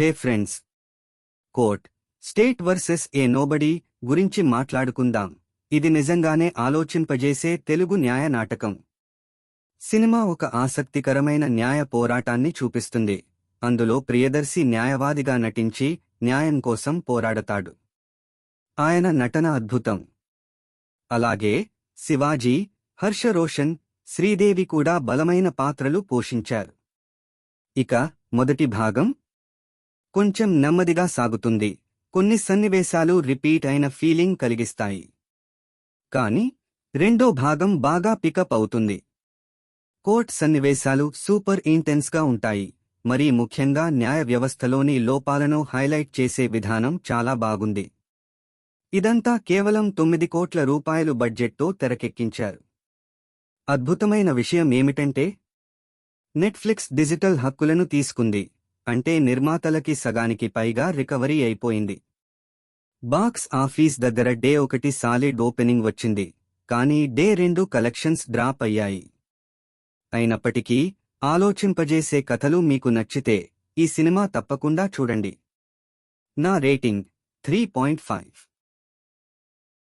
Hey friends, court state versus a nobody గురించి మాట్లాడుకుందాం. ఇది నిజంగానే ఆలోచింపజేసే తెలుగు న్యాయ నాటకం. సినిమా ఒక ఆసక్తికరమైన న్యాయ పోరాటాన్ని చూపిస్తుంది. అందులో ప్రియదర్శి న్యాయవాదిగా నటించి న్యాయం కోసం పోరాడతాడు. ఆయన నటన అద్భుతం. అలాగే శివాజీ, హర్ష రోషన్, శ్రీదేవి కూడా బలమైన పాత్రలు పోషించారు. ఇక మొదటి భాగం కొంచెం నెమ్మదిగా సాగుతుంది. కొన్ని సన్నివేశాలు రిపీట్ అయిన ఫీలింగ్ కలిగిస్తాయి. కానీ రెండో భాగం బాగా పికప్ అవుతుంది. కోర్ట్ సన్నివేశాలు సూపర్ ఇంటెన్స్గా ఉంటాయి. మరీ ముఖ్యంగా న్యాయ వ్యవస్థలోని లోపాలను హైలైట్ చేసే విధానం చాలా బాగుంది. ఇదంతా కేవలం 9 కోట్ల రూపాయలు బడ్జెట్తో తెరకెక్కించారు. అద్భుతమైన విషయం ఏమిటంటే నెట్ఫ్లిక్స్ డిజిటల్ హక్కులను తీసుకుంది. అంటే నిర్మాతలకి సగానికి పైగా రికవరీ అయిపోయింది. బాక్స్ ఆఫీస్ దగ్గర డే 1 సాలిడ్ ఓపెనింగ్ వచ్చింది. కానీ డే 2 కలెక్షన్స్ డ్రాప్ అయ్యాయి. అయినప్పటికీ ఆలోచింపజేసే కథలు మీకు నచ్చితే ఈ సినిమా తప్పకుండా చూడండి. నా రేటింగ్ 3.5.